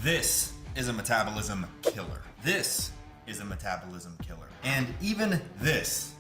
This is a metabolism killer. This is a metabolism killer. And even this.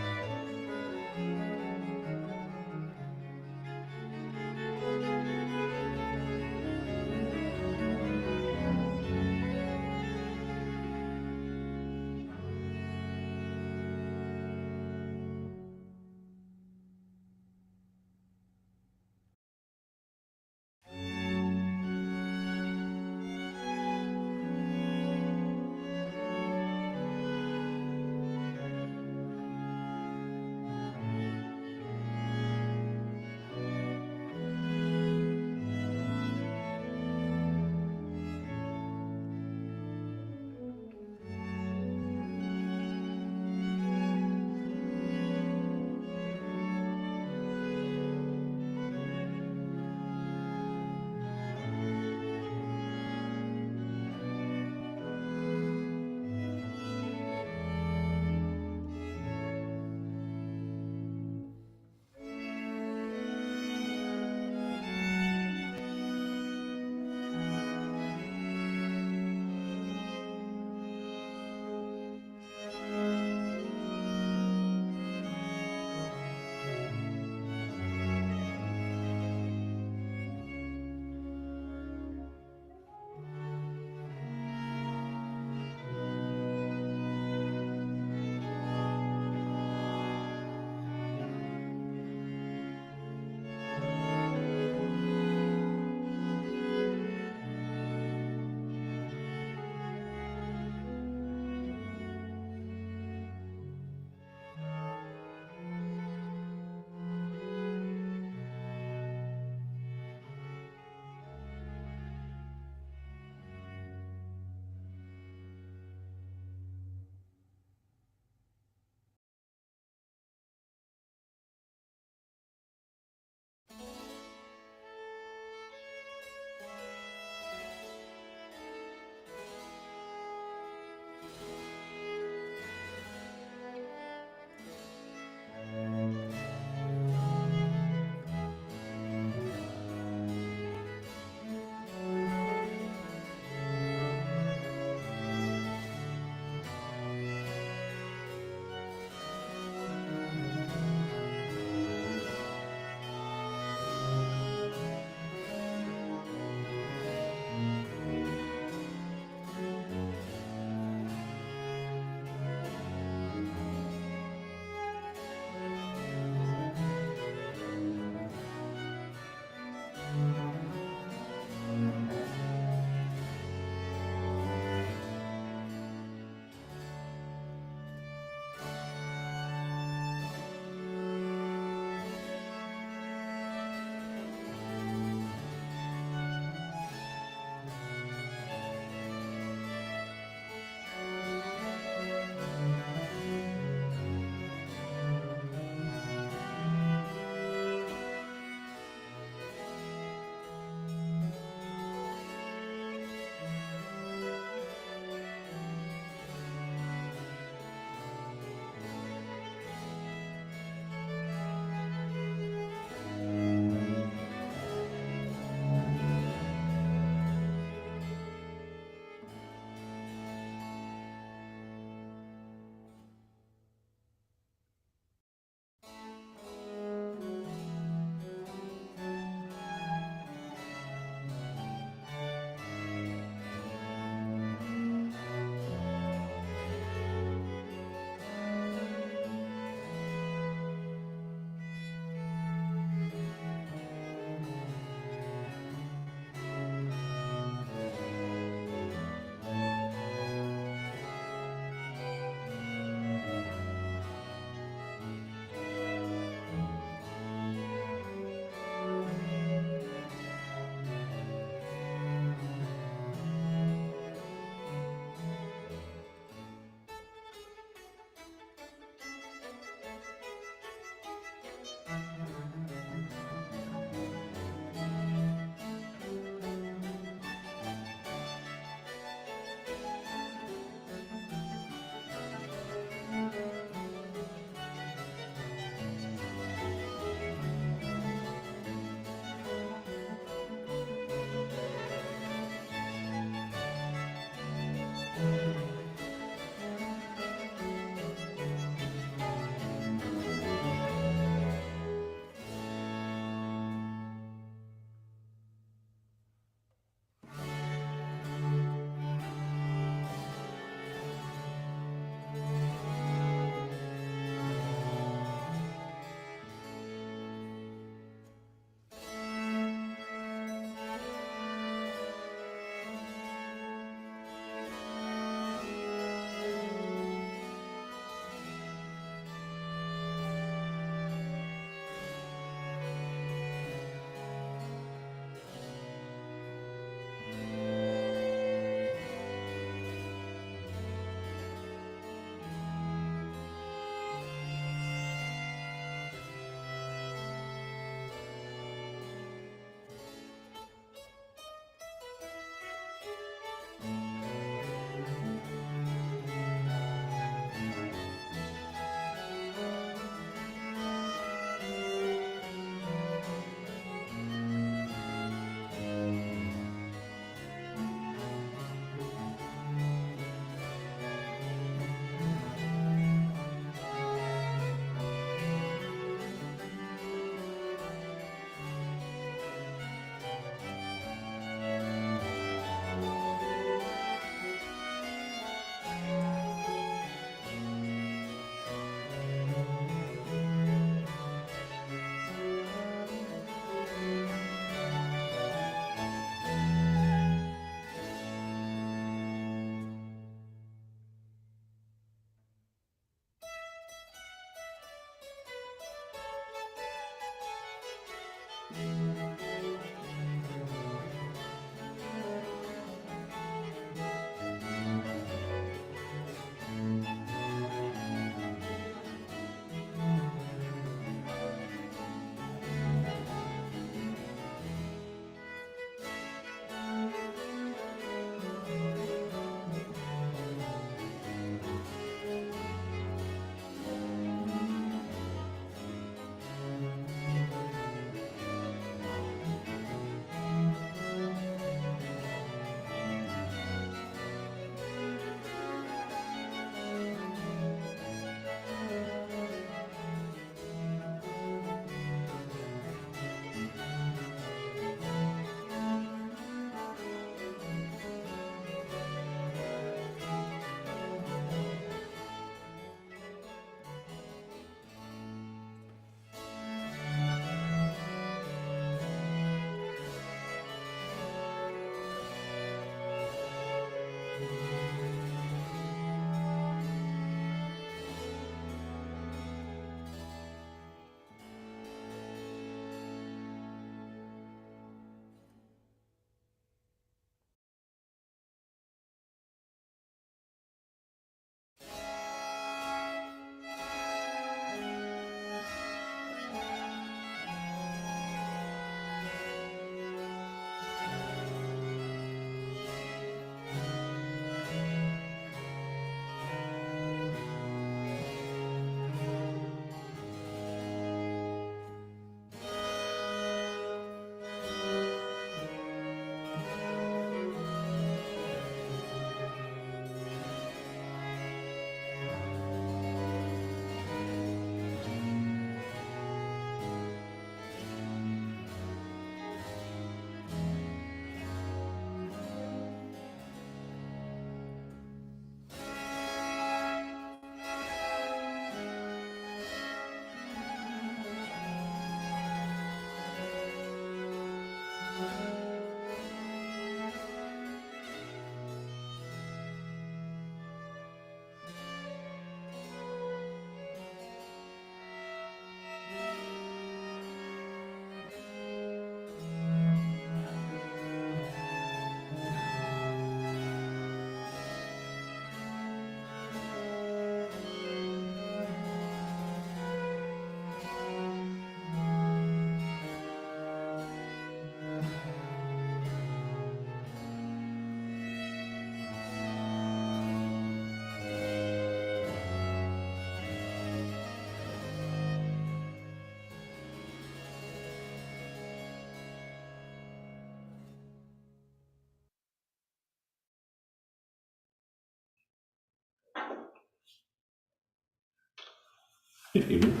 Good evening.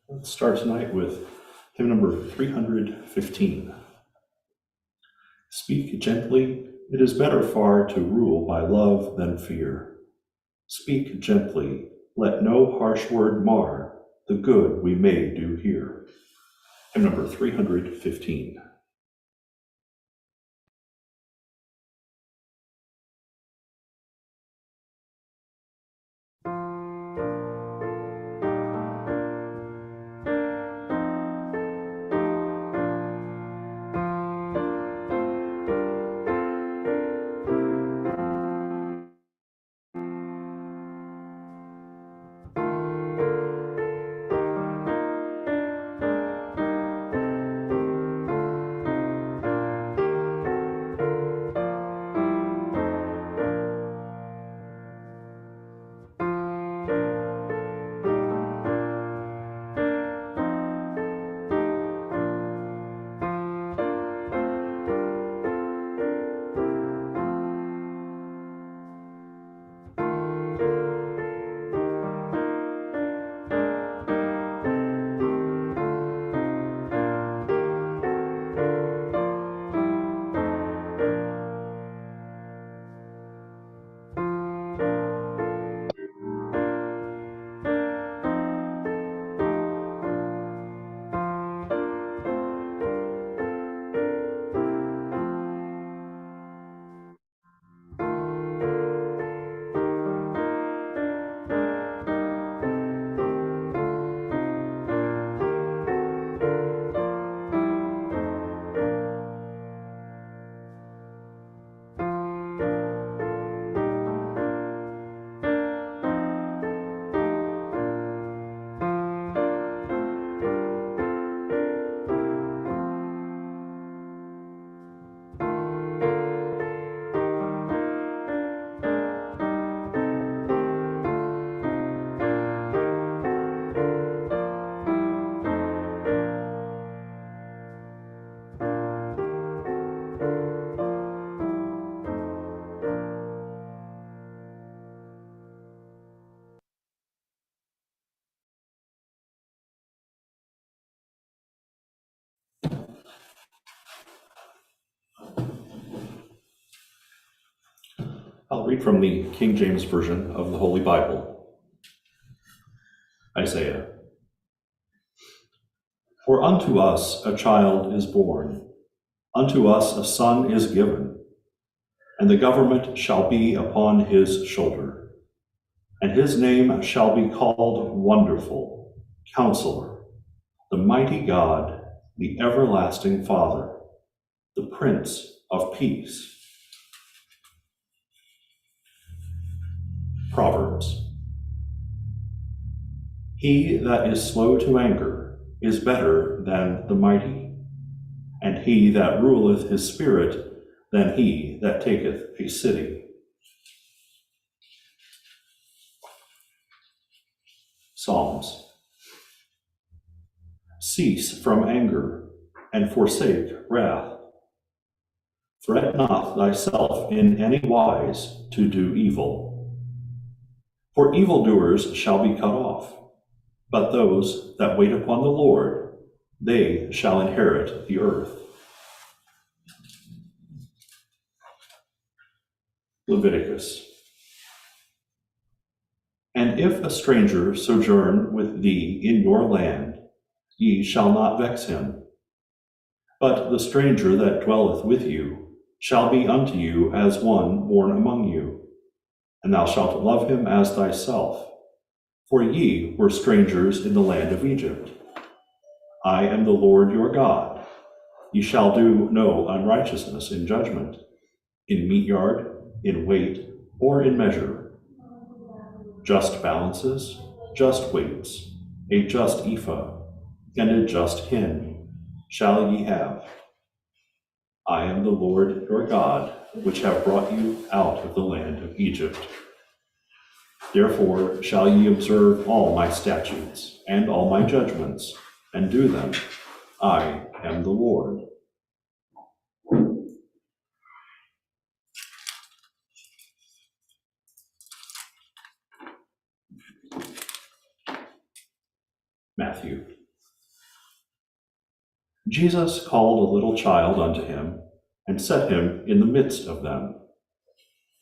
Let's start tonight with hymn number 315. Speak gently, it is better far to rule by love than fear. Speak gently, let no harsh word mar the good we may do here. Hymn number 315. I'll read from the King James Version of the Holy Bible. Isaiah. For unto us a child is born, unto us a son is given, and the government shall be upon his shoulder. And his name shall be called Wonderful, Counselor, the Mighty God, the Everlasting Father, the Prince of Peace. Proverbs. He that is slow to anger is better than the mighty, and he that ruleth his spirit than he that taketh a city. Psalms. Cease from anger, and forsake wrath. Fret not thyself in any wise to do evil. For evildoers shall be cut off, but those that wait upon the Lord, they shall inherit the earth. Leviticus. And if a stranger sojourn with thee in your land, ye shall not vex him. But the stranger that dwelleth with you shall be unto you as one born among you, and thou shalt love him as thyself. For ye were strangers in the land of Egypt. I am the Lord your God. Ye shall do no unrighteousness in judgment, in meat yard, in weight, or in measure. Just balances, just weights, a just ephah, and a just hin shall ye have. I am the Lord your God, which have brought you out of the land of Egypt. Therefore shall ye observe all my statutes and all my judgments, and do them. I am the Lord. Matthew. Jesus called a little child unto him, and set him in the midst of them,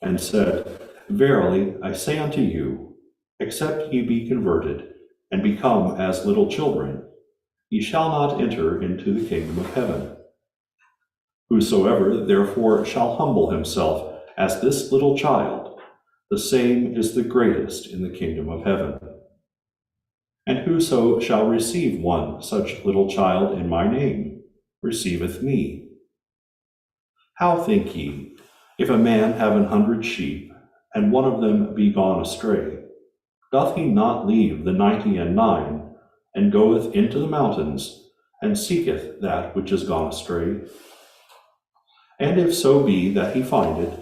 and said, Verily I say unto you, except ye be converted, and become as little children, ye shall not enter into the kingdom of heaven. Whosoever therefore shall humble himself as this little child, the same is the greatest in the kingdom of heaven. And whoso shall receive one such little child in my name, receiveth me. How think ye, if a man have 100 sheep, and one of them be gone astray, doth he not leave the 99, and goeth into the mountains, and seeketh that which is gone astray? And if so be that he find it,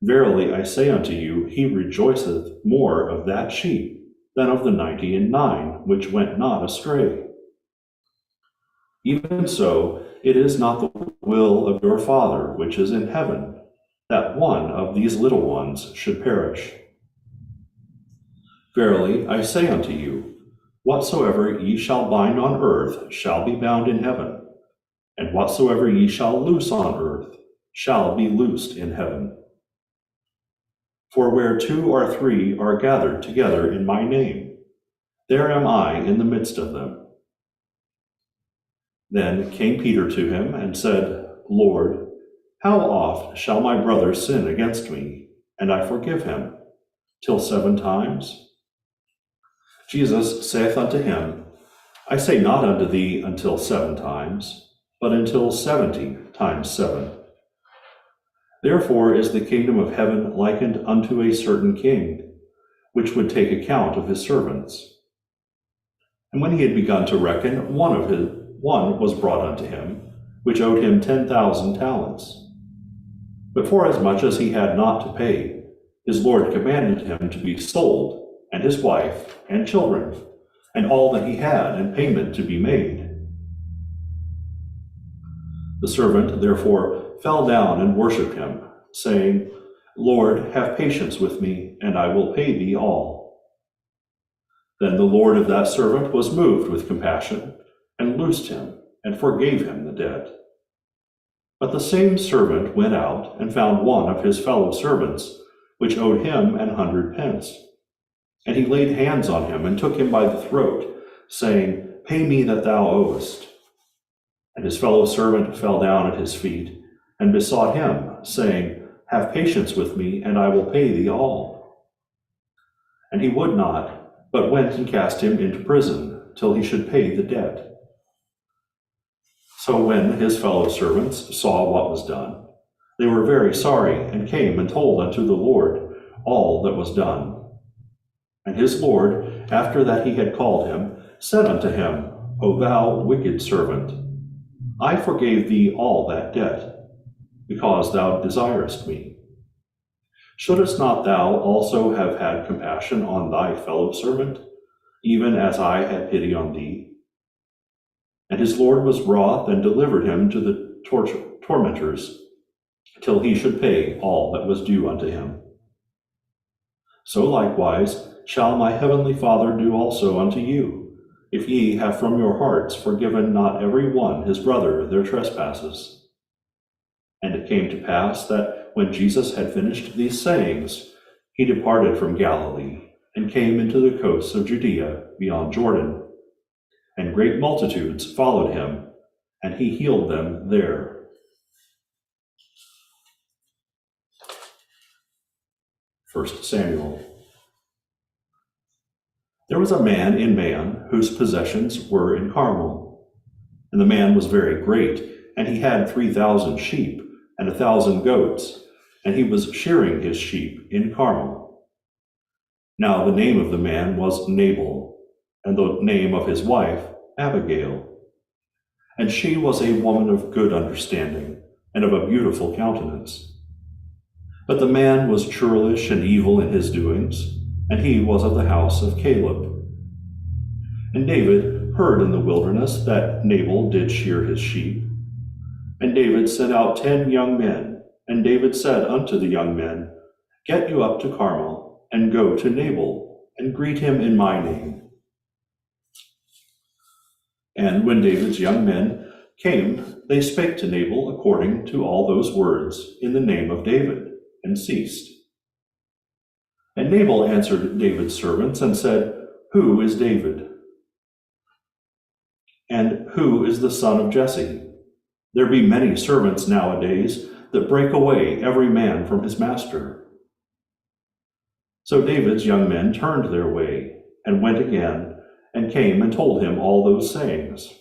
verily I say unto you, he rejoiceth more of that sheep than of the 99 which went not astray. Even so, it is not the will of your Father which is in heaven, that one of these little ones should perish. Verily I say unto you, whatsoever ye shall bind on earth shall be bound in heaven, and whatsoever ye shall loose on earth shall be loosed in heaven. For where 2 or 3 are gathered together in my name, there am I in the midst of them. Then came Peter to him and said, Lord, how oft shall my brother sin against me, and I forgive him? Till 7 times? Jesus saith unto him, I say not unto thee until 7 times, but until 70 times 7. Therefore is the kingdom of heaven likened unto a certain king, which would take account of his servants. And when he had begun to reckon, one was brought unto him, which owed him 10,000 talents. But forasmuch as he had not to pay, his Lord commanded him to be sold, and his wife, and children, and all that he had, and payment to be made. The servant therefore fell down and worshipped him, saying, Lord, have patience with me, and I will pay thee all. Then the Lord of that servant was moved with compassion, and loosed him, and forgave him the debt. But the same servant went out and found one of his fellow servants, which owed him 100 pence. And he laid hands on him and took him by the throat, saying, Pay me that thou owest. And his fellow servant fell down at his feet, and besought him, saying, Have patience with me, and I will pay thee all. And he would not, but went and cast him into prison, till he should pay the debt. So when his fellow servants saw what was done, they were very sorry, and came and told unto the Lord all that was done. And his Lord, after that he had called him, said unto him, O thou wicked servant, I forgave thee all that debt, because thou desirest me. Shouldest not thou also have had compassion on thy fellow servant, even as I had pity on thee? And his Lord was wroth, and delivered him to the tormentors, till he should pay all that was due unto him. So likewise shall my heavenly Father do also unto you, if ye have from your hearts forgiven not every one his brother their trespasses. And it came to pass that when Jesus had finished these sayings, he departed from Galilee, and came into the coasts of Judea beyond Jordan. And great multitudes followed him, and he healed them there. 1 Samuel. There was a man in Man whose possessions were in Carmel. And the man was very great, and he had 3,000 sheep and 1,000 goats, and he was shearing his sheep in Carmel. Now the name of the man was Nabal, and the name of his wife Abigail. And she was a woman of good understanding, and of a beautiful countenance. But the man was churlish and evil in his doings, and he was of the house of Caleb. And David heard in the wilderness that Nabal did shear his sheep. And David sent out 10 young men, and David said unto the young men, Get you up to Carmel, and go to Nabal, and greet him in my name. And when David's young men came, they spake to Nabal according to all those words in the name of David, and ceased. And Nabal answered David's servants and said, Who is David? And who is the son of Jesse? There be many servants nowadays that break away every man from his master. So David's young men turned their way, and went again, and came and told him all those sayings.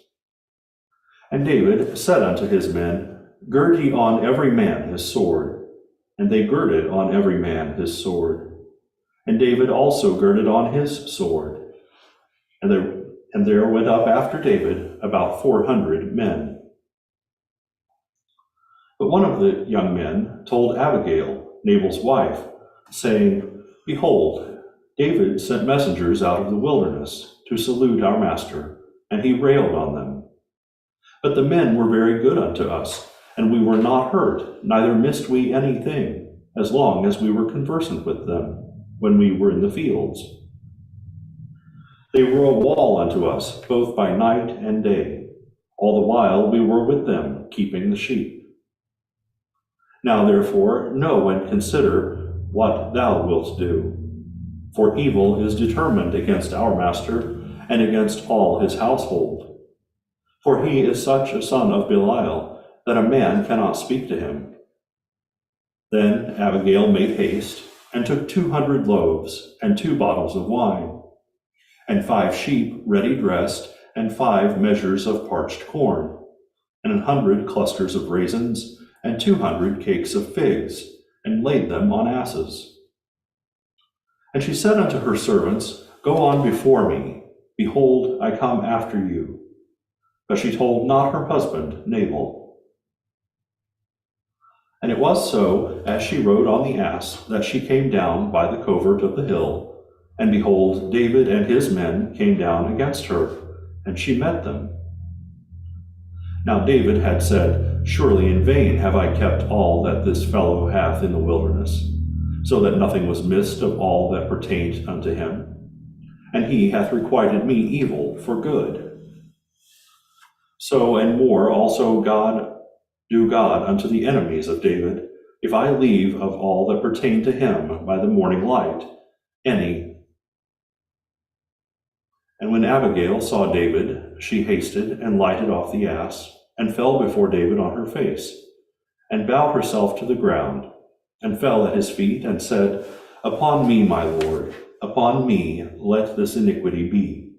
And David said unto his men, Gird ye on every man his sword. And they girded on every man his sword. And David also girded on his sword. And there went up after David about 400 men. But one of the young men told Abigail, Nabal's wife, saying, Behold, David sent messengers out of the wilderness to salute our master, and he railed on them. But the men were very good unto us, and we were not hurt, neither missed we anything, as long as we were conversant with them, when we were in the fields. They were a wall unto us, both by night and day. All the while we were with them, keeping the sheep. Now therefore know and consider what thou wilt do. For evil is determined against our master, and against all his household. For he is such a son of Belial, that a man cannot speak to him. Then Abigail made haste, and took 200 loaves, and 2 bottles of wine, and 5 sheep ready dressed, and 5 measures of parched corn, and 100 clusters of raisins, and 200 cakes of figs, and laid them on asses. And she said unto her servants, Go on before me, behold, I come after you. But she told not her husband Nabal. And it was so, as she rode on the ass, that she came down by the covert of the hill, and behold, David and his men came down against her, and she met them. Now David had said, Surely in vain have I kept all that this fellow hath in the wilderness, so that nothing was missed of all that pertained unto him. And he hath requited me evil for good. So and more also God unto the enemies of David, if I leave of all that pertain to him by the morning light any. And when Abigail saw David, she hasted and lighted off the ass, and fell before David on her face, and bowed herself to the ground, and fell at his feet, and said, Upon me, my lord, upon me let this iniquity be.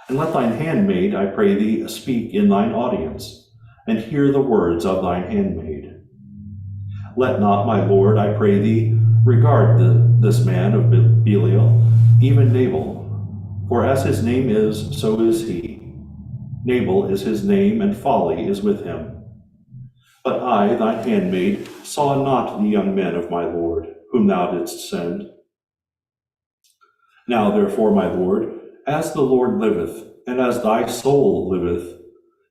And let thine handmaid, I pray thee, speak in thine audience, and hear the words of thine handmaid. Let not, my lord, I pray thee, regard this man of Belial, even Nabal, for as his name is, so is he. Nabal is his name, and folly is with him. But I, thine handmaid, saw not the young men of my lord, whom thou didst send. Now therefore, my lord, as the Lord liveth, and as thy soul liveth,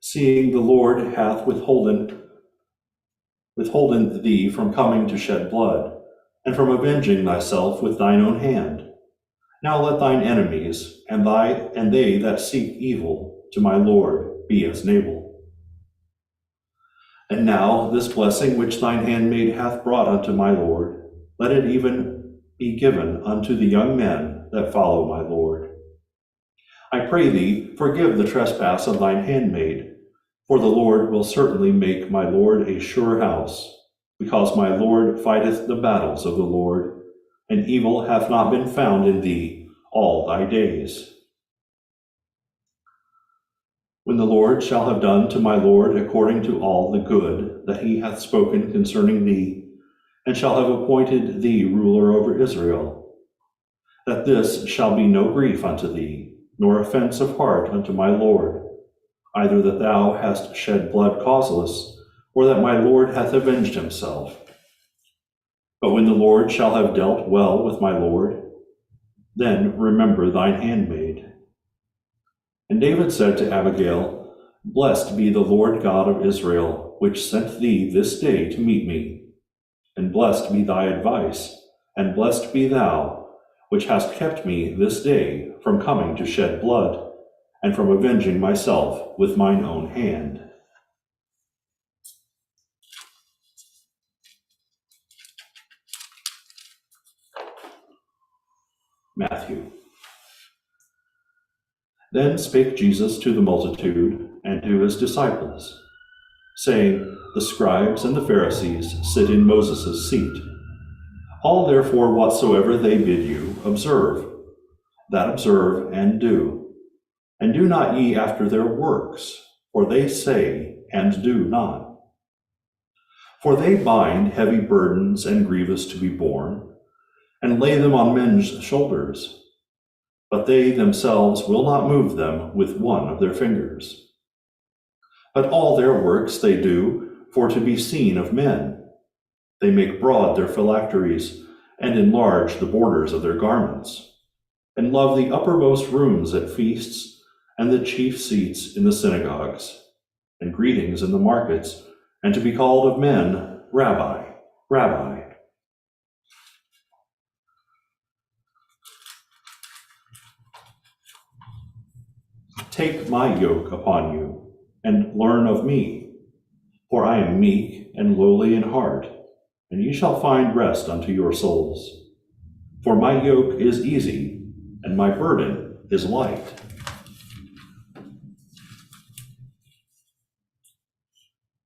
seeing the Lord hath withholden thee from coming to shed blood, and from avenging thyself with thine own hand, now let thine enemies, and they that seek evil to my lord, be as Nabal. And now this blessing which thine handmaid hath brought unto my lord, let it even be given unto the young men that follow my lord. I pray thee, forgive the trespass of thine handmaid, for the Lord will certainly make my lord a sure house, because my lord fighteth the battles of the Lord, and evil hath not been found in thee all thy days. When the Lord shall have done to my lord according to all the good that he hath spoken concerning thee, and shall have appointed thee ruler over Israel, that this shall be no grief unto thee, nor offense of heart unto my lord, either that thou hast shed blood causeless, or that my lord hath avenged himself. But when the Lord shall have dealt well with my lord, then remember thine handmaid. And David said to Abigail, Blessed be the Lord God of Israel, which sent thee this day to meet me. And blessed be thy advice, and blessed be thou, which hast kept me this day from coming to shed blood, and from avenging myself with mine own hand. Matthew. Then spake Jesus to the multitude and to his disciples, saying, The scribes and the Pharisees sit in Moses' seat. All therefore whatsoever they bid you, observe, that observe and do. And do not ye after their works, for they say and do not. For they bind heavy burdens and grievous to be borne, and lay them on men's shoulders, but they themselves will not move them with one of their fingers. But all their works they do for to be seen of men. They make broad their phylacteries, and enlarge the borders of their garments, and love the uppermost rooms at feasts, and the chief seats in the synagogues, and greetings in the markets, and to be called of men, Rabbi, Rabbi. Take my yoke upon you, and learn of me, for I am meek and lowly in heart, and ye shall find rest unto your souls. For my yoke is easy, and my burden is light.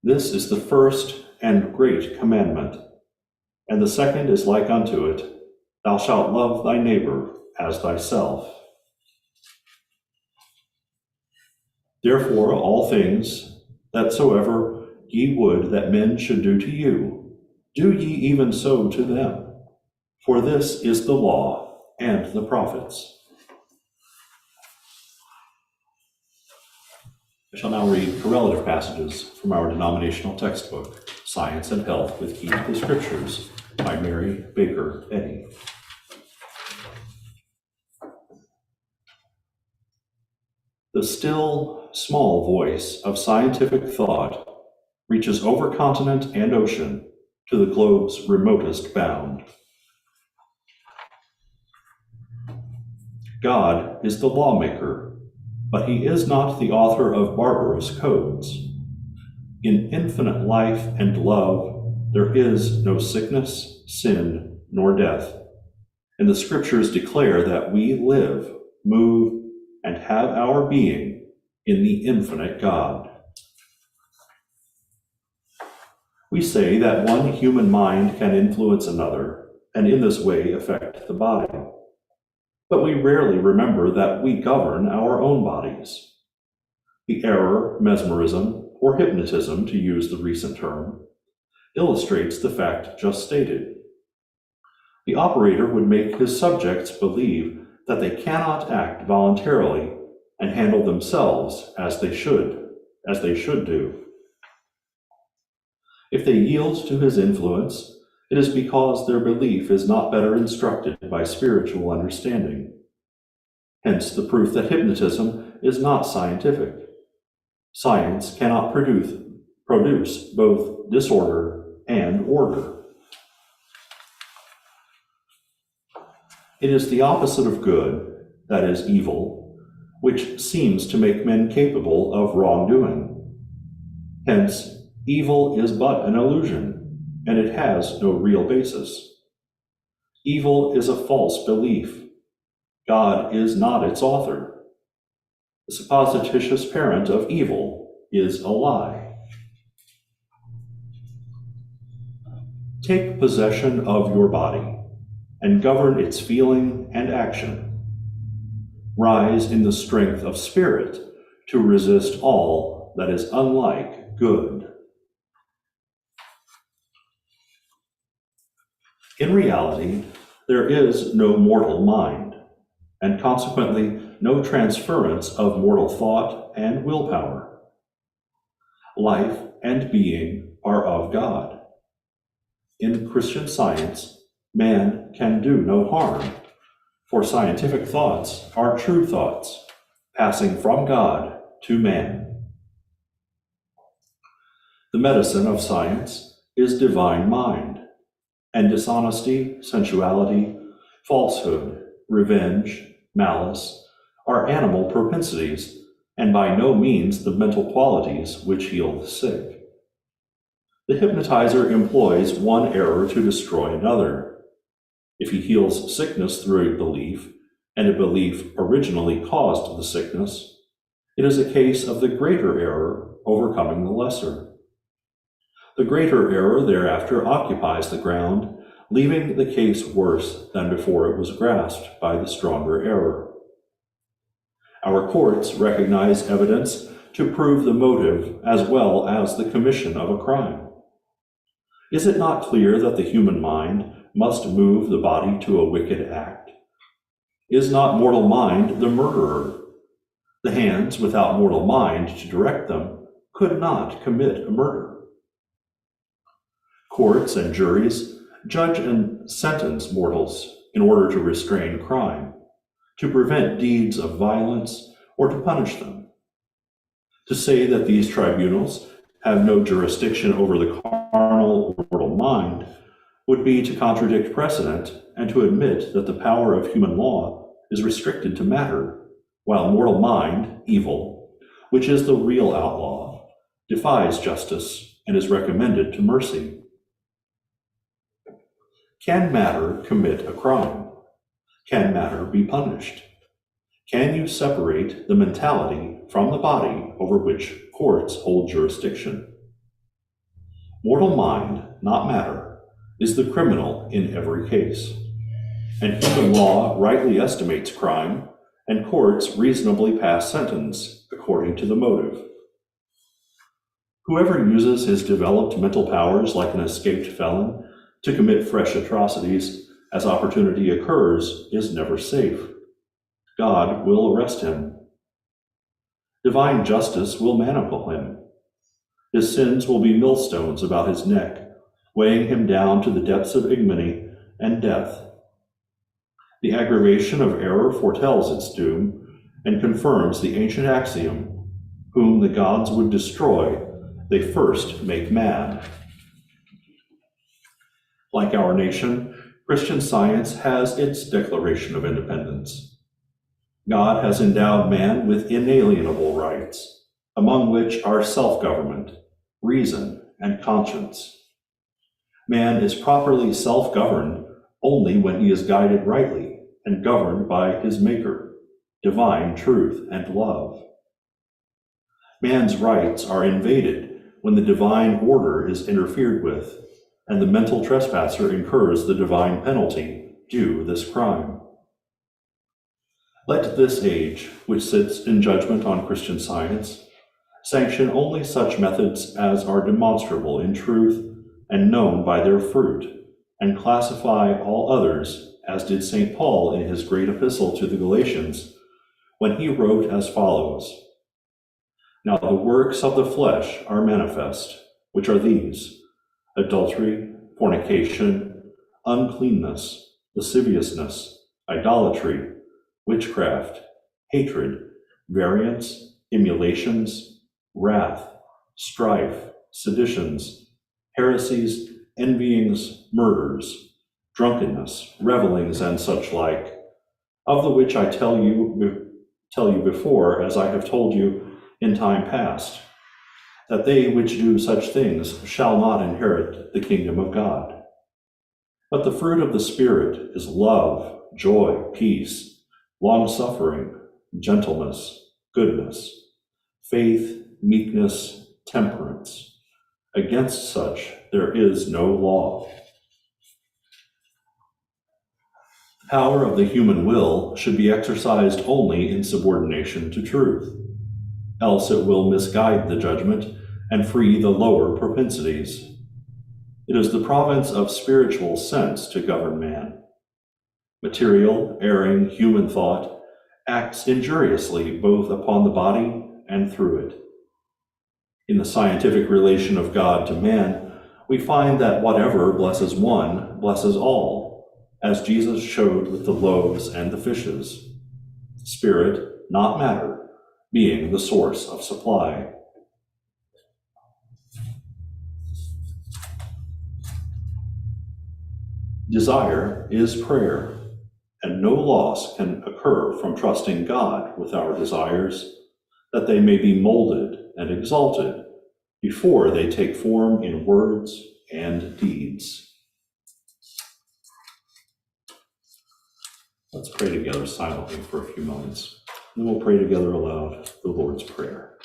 This is the first and great commandment, and the second is like unto it, Thou shalt love thy neighbor as thyself. Therefore all things that soever ye would that men should do to you, do ye even so to them. For this is the law and the prophets. I shall now read correlative passages from our denominational textbook, Science and Health with Key to the Scriptures, by Mary Baker Eddy. The still, small voice of scientific thought reaches over continent and ocean to the globe's remotest bound. God is the lawmaker, but he is not the author of barbarous codes. In infinite life and love, there is no sickness, sin, nor death, and the scriptures declare that we live, move, and have our being in the infinite God. We say that one human mind can influence another, and in this way affect the body. But we rarely remember that we govern our own bodies. The error, mesmerism, or hypnotism, to use the recent term, illustrates the fact just stated. The operator would make his subjects believe that they cannot act voluntarily and handle themselves as they should do. If they yield to his influence, it is because their belief is not better instructed by spiritual understanding. Hence the proof that hypnotism is not scientific. Science cannot produce both disorder and order. It is the opposite of good, that is evil, which seems to make men capable of wrongdoing. Hence, evil is but an illusion, and it has no real basis. Evil is a false belief. God is not its author. The supposititious parent of evil is a lie. Take possession of your body and govern its feeling and action. Rise in the strength of spirit to resist all that is unlike good. In reality, there is no mortal mind, and consequently no transference of mortal thought and willpower. Life and being are of God. In Christian Science, man can do no harm, for scientific thoughts are true thoughts, passing from God to man. The medicine of science is divine mind, and dishonesty, sensuality, falsehood, revenge, malice are animal propensities, and by no means the mental qualities which heal the sick. The hypnotizer employs one error to destroy another. If he heals sickness through a belief, and a belief originally caused the sickness, it is a case of the greater error overcoming the lesser. The greater error thereafter occupies the ground, leaving the case worse than before it was grasped by the stronger error. Our courts recognize evidence to prove the motive as well as the commission of a crime. Is it not clear that the human mind must move the body to a wicked act? Is not mortal mind the murderer? The hands without mortal mind to direct them could not commit a murder. Courts and juries judge and sentence mortals in order to restrain crime, to prevent deeds of violence, or to punish them. To say that these tribunals have no jurisdiction over the carnal or mortal mind would be to contradict precedent and to admit that the power of human law is restricted to matter, while mortal mind, evil, which is the real outlaw, defies justice and is recommended to mercy. Can matter commit a crime? Can matter be punished? Can you separate the mentality from the body over which courts hold jurisdiction? Mortal mind, not matter, is the criminal in every case. And human law rightly estimates crime, and courts reasonably pass sentence according to the motive. Whoever uses his developed mental powers like an escaped felon to commit fresh atrocities as opportunity occurs is never safe. God will arrest him. Divine justice will manacle him. His sins will be millstones about his neck, weighing him down to the depths of ignominy and death. The aggravation of error foretells its doom and confirms the ancient axiom, whom the gods would destroy, they first make mad. Like our nation, Christian Science has its Declaration of Independence. God has endowed man with inalienable rights, among which are self-government, reason, and conscience. Man is properly self-governed only when he is guided rightly and governed by his Maker, divine truth and love. Man's rights are invaded when the divine order is interfered with, and the mental trespasser incurs the divine penalty due this crime. Let this age, which sits in judgment on Christian Science, sanction only such methods as are demonstrable in truth and known by their fruit, and classify all others, as did St. Paul in his great epistle to the Galatians, when he wrote as follows: Now the works of the flesh are manifest, which are these: adultery, fornication, uncleanness, lasciviousness, idolatry, witchcraft, hatred, variance, emulations, wrath, strife, seditions, heresies, envyings, murders, drunkenness, revellings, and such like, of the which I tell you before, as I have told you in time past, that they which do such things shall not inherit the kingdom of God. But the fruit of the Spirit is love, joy, peace, long-suffering, gentleness, goodness, faith, meekness, temperance. Against such there is no law. The power of the human will should be exercised only in subordination to truth, else it will misguide the judgment and free the lower propensities. It is the province of spiritual sense to govern man. Material, erring, human thought acts injuriously both upon the body and through it. In the scientific relation of God to man, we find that whatever blesses one blesses all, as Jesus showed with the loaves and the fishes. Spirit, not matter, being the source of supply. Desire is prayer, and no loss can occur from trusting God with our desires, that they may be molded and exalted before they take form in words and deeds. Let's pray together silently for a few moments. Then we'll pray together aloud the Lord's Prayer.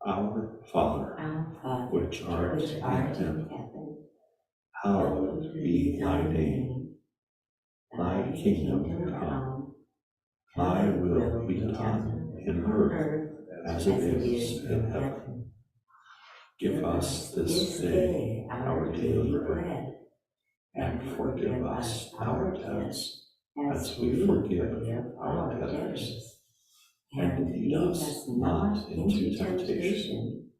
Our Father, which art in heaven, hallowed be thy name. Thy kingdom come, thy will be done in earth as it is in heaven. Give us this day our daily bread, and forgive us our debts as we forgive our debtors. And lead us not into temptation,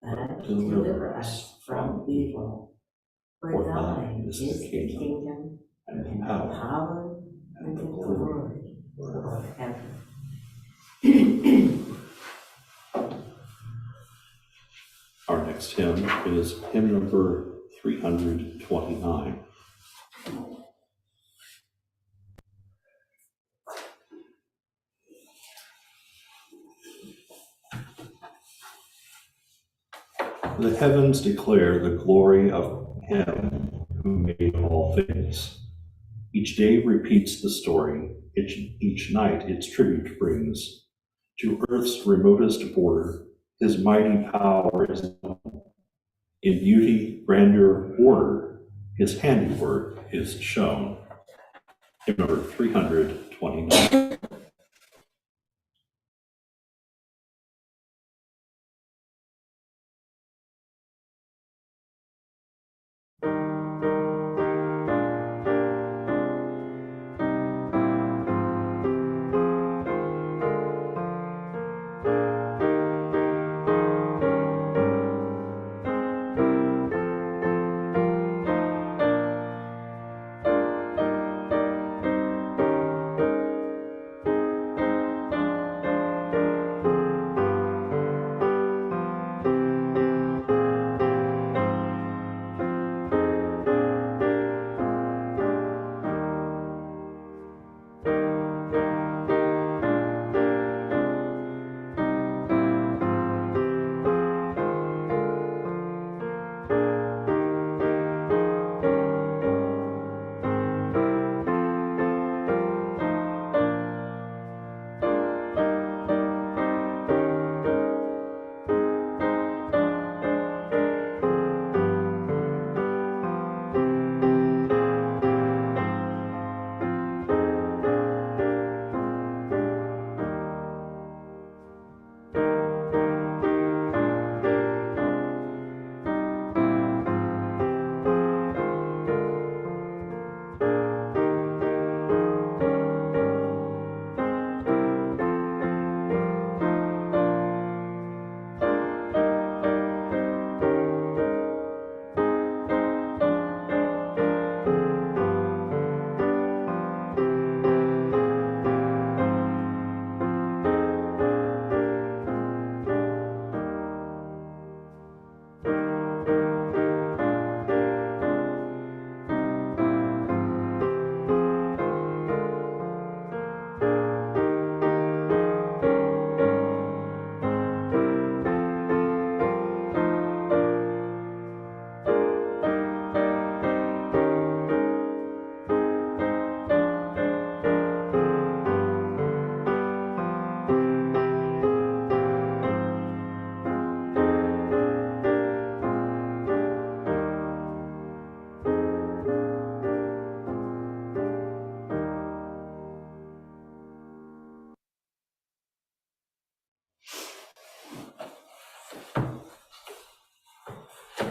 but deliver us from evil. For thine is the kingdom, and the power, and the glory forever. next hymn is hymn number 329. The heavens declare the glory of Him who made all things. Each day repeats the story, each night its tribute brings. To earth's remotest border, His mighty power is known. In beauty, grandeur, order, His handiwork is shown. Hymn number 329.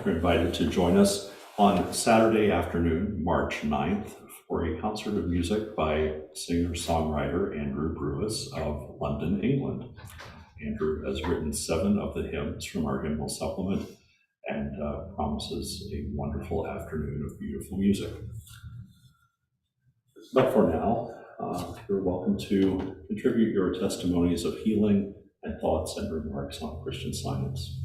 You're invited to join us on Saturday afternoon, March 9th, for a concert of music by singer-songwriter Andrew Brewis of London, England. Andrew has written 7 of the hymns from our hymnal supplement and promises a wonderful afternoon of beautiful music. But for now, you're welcome to contribute your testimonies of healing and thoughts and remarks on Christian Science.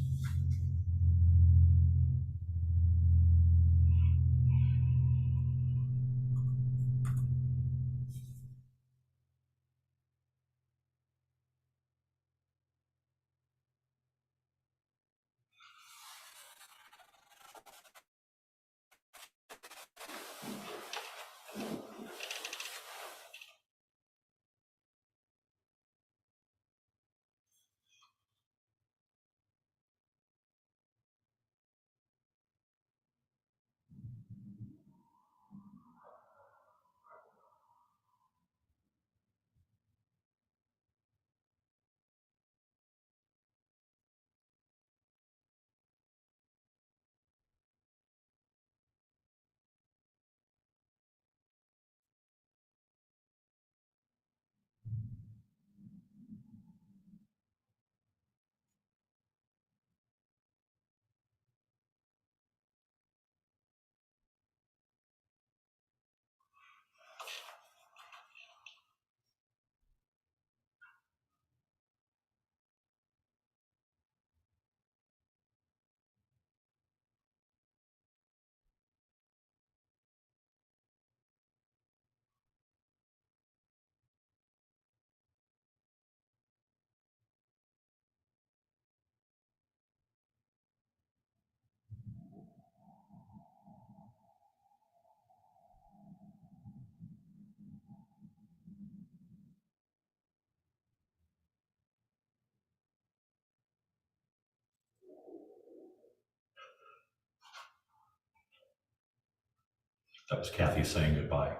That was Kathy saying goodbye.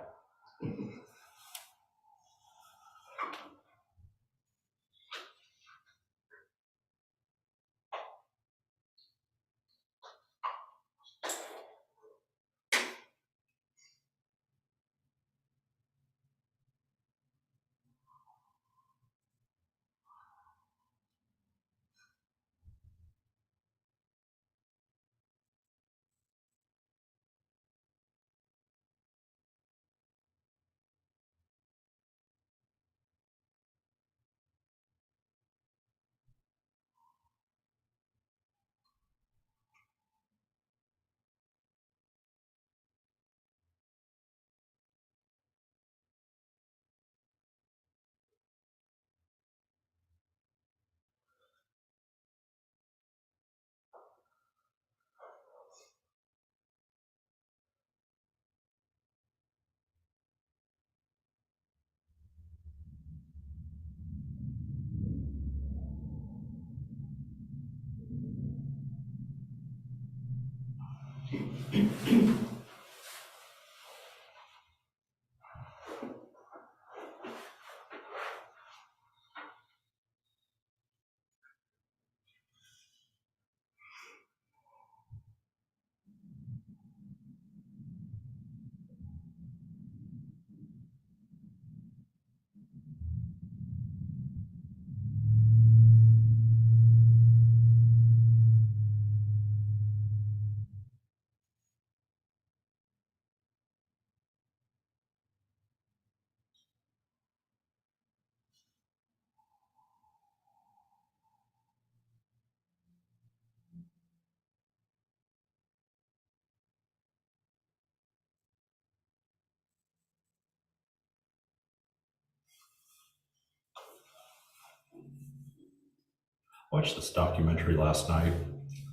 I watched this documentary last night,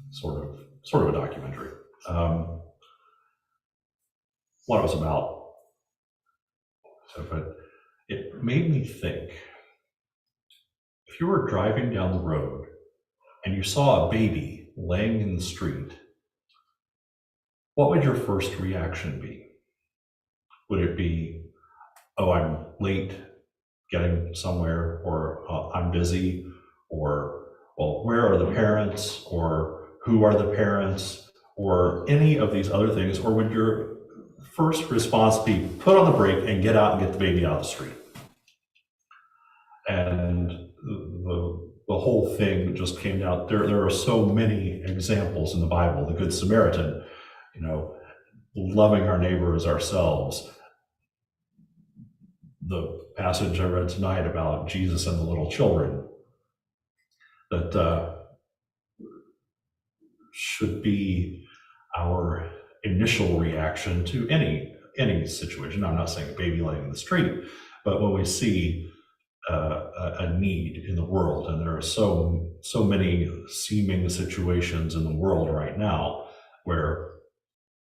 sort of a documentary. What it was about. So, but it made me think, if you were driving down the road and you saw a baby laying in the street, what would your first reaction be? Would it be, oh, I'm late getting somewhere, or I'm busy, or, well, where are the parents, or who are the parents, or any of these other things? Or would your first response be put on the brake and get out and get the baby out of the street? And the whole thing just came out. There are so many examples in the Bible. The Good Samaritan, loving our neighbor as ourselves. The passage I read tonight about Jesus and the little children, that should be our initial reaction to any situation. I'm not saying a baby laying in the street, but when we see a need in the world, and there are so many seeming situations in the world right now where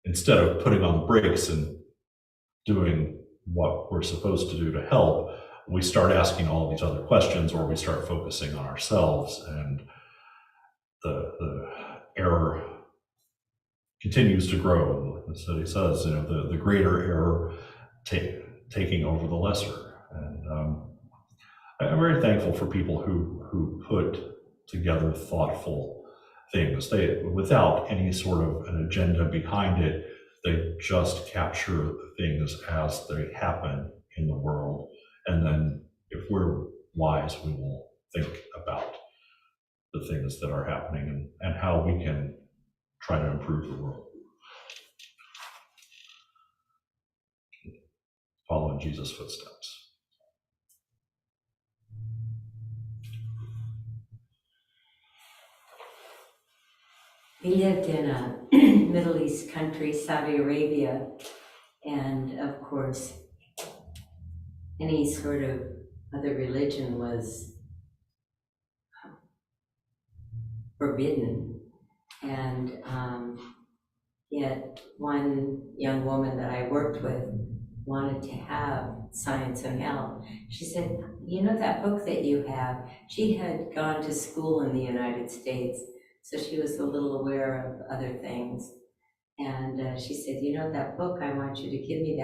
instead of putting on the brakes and doing what we're supposed to do to help, we start asking all these other questions, or we start focusing on ourselves, and the error continues to grow. The study says, the greater error taking over the lesser. And I'm very thankful for people who put together thoughtful things. They, without any sort of an agenda behind it, they just capture things as they happen in the world. And then if we're wise, we will think about the things that are happening and how we can try to improve the world. Follow in Jesus' footsteps. We lived in a Middle East country, Saudi Arabia, and of course, any sort of other religion was forbidden. And yet one young woman that I worked with wanted to have Science and Health. She said, that book that you have, she had gone to school in the United States, so she was a little aware of other things. And she said, you know, that book, I want you to get me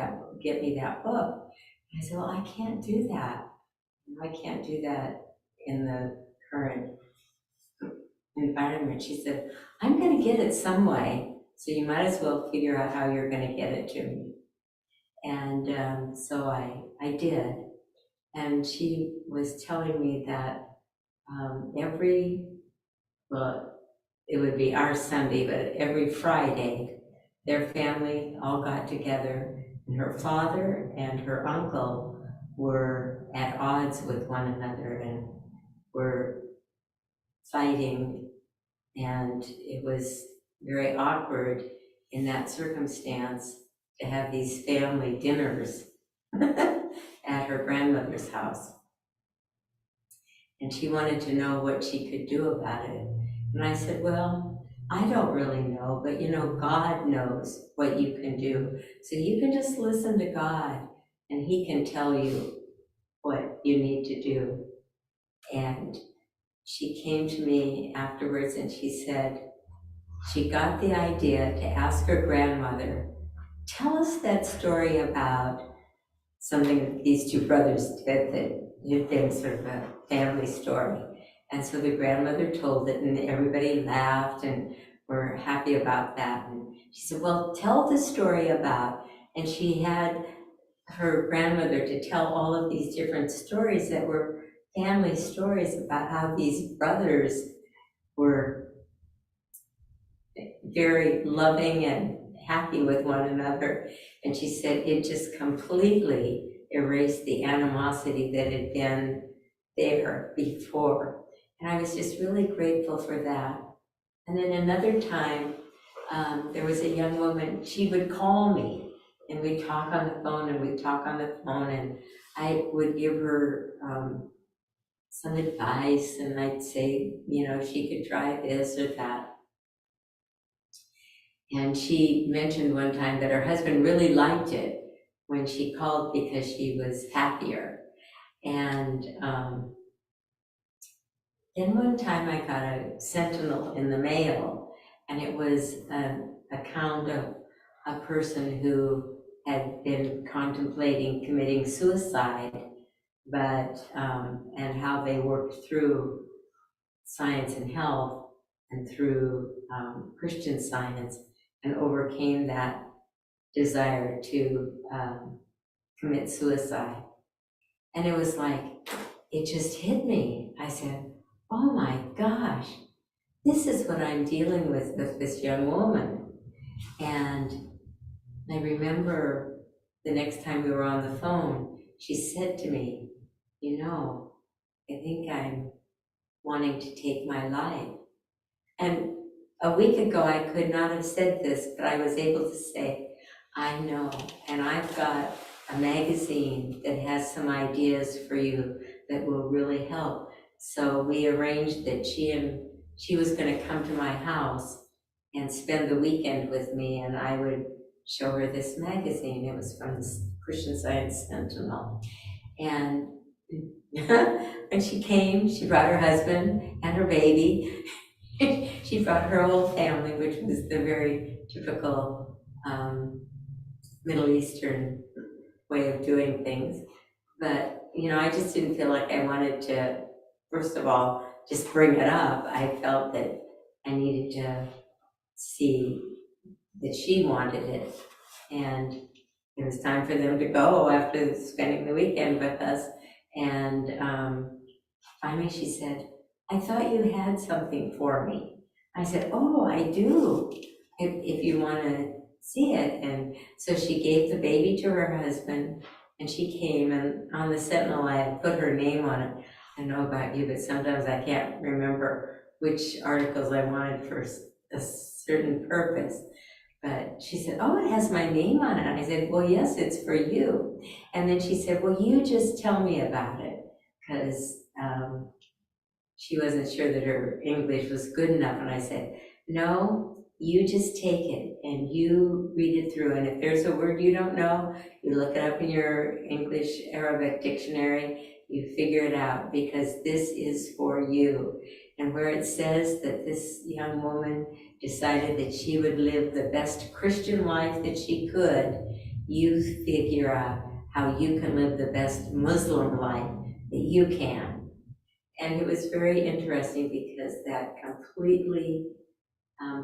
that book. I said, well, I can't do that. I can't do that in the current environment. She said, I'm going to get it some way, so you might as well figure out how you're going to get it to me. And so I did. And she was telling me that well, it would be our Sunday, but every Friday, their family all got together, and her father and her uncle were at odds with one another and were fighting, and it was very awkward in that circumstance to have these family dinners at her grandmother's house. And she wanted to know what she could do about it. And I said, well, I don't really know, but you know, God knows what you can do. So you can just listen to God and He can tell you what you need to do. And she came to me afterwards and she said, she got the idea to ask her grandmother, tell us that story about something that these two brothers did that had been sort of a family story. And so the grandmother told it and everybody laughed and were happy about that. And she said, well, tell the story about, and she had her grandmother to tell all of these different stories that were family stories about how these brothers were very loving and happy with one another. And she said it just completely erased the animosity that had been there before. And I was just really grateful for that. And then another time, there was a young woman, she would call me and we'd talk on the phone and I would give her some advice and I'd say, you know, she could try this or that. And she mentioned one time that her husband really liked it when she called because she was happier. And then one time I got a Sentinel in the mail, and it was an account of a person who had been contemplating committing suicide, but and how they worked through science and health and through Christian Science and overcame that desire to commit suicide. And it was like, it just hit me. I said, oh my gosh, this is what I'm dealing with this young woman. And I remember the next time we were on the phone, she said to me, you know, I think I'm wanting to take my life. And a week ago, I could not have said this, but I was able to say, I know, and I've got a magazine that has some ideas for you that will really help. So we arranged that she was going to come to my house and spend the weekend with me, and I would show her this magazine. It was from the Christian Science Sentinel. And when she came, she brought her husband and her baby. She brought her whole family, which was the very typical Middle Eastern way of doing things. But, you know, I just didn't feel like I wanted to, first of all, just bring it up. I felt that I needed to see that she wanted it. And it was time for them to go after spending the weekend with us. And finally she said, I thought you had something for me. I said, oh, I do, if you want to see it. And so she gave the baby to her husband, and she came, and on the Sentinel I had put her name on it. I don't know about you, but sometimes I can't remember which articles I wanted for a certain purpose. But she said, oh, it has my name on it. And I said, well, yes, it's for you. And then she said, well, you just tell me about it, because she wasn't sure that her English was good enough. And I said, no, you just take it and you read it through. And if there's a word you don't know, you look it up in your English Arabic dictionary, you figure it out, because this is for you. and where it says that this young woman decided that she would live the best Christian life that she could, you figure out how you can live the best Muslim life that you can. And it was very interesting because that completely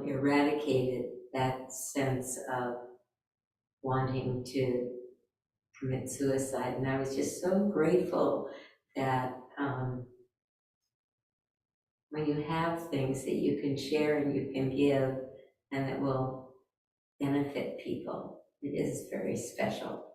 eradicated that sense of wanting to commit suicide. And I was just so grateful that when you have things that you can share and you can give and that will benefit people, it is very special.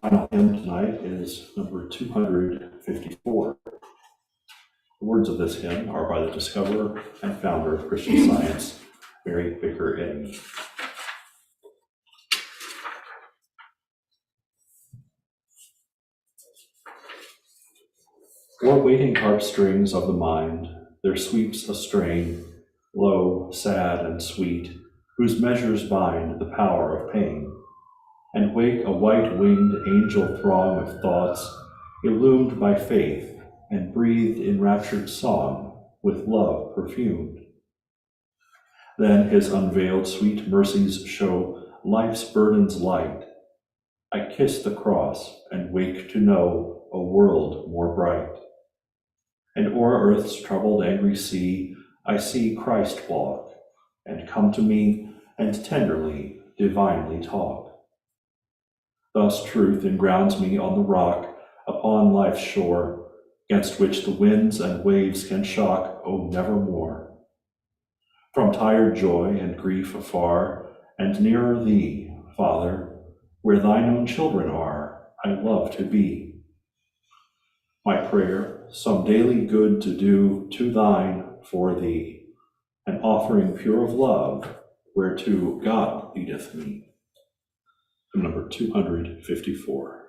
Final hymn tonight is number 254. The words of this hymn are by the discoverer and founder of Christian Science, Mary Baker Eddy. O'er waiting harp strings of the mind, there sweeps a strain, low, sad, and sweet, whose measures bind the power of pain, and wake a white-winged angel throng of thoughts, illumed by faith and breathed in raptured song, with love perfumed. Then his unveiled sweet mercies show life's burdens light. I kiss the cross and wake to know a world more bright. And o'er earth's troubled angry sea, I see Christ walk, and come to me and tenderly, divinely talk. Thus truth engrounds me on the rock, upon life's shore, 'gainst which the winds and waves can shock, oh, nevermore. From tired joy and grief afar, and nearer thee, Father, where thine own children are, I love to be. My prayer, some daily good to do to thine for thee, an offering pure of love, whereto God leadeth me. Hymn number 254.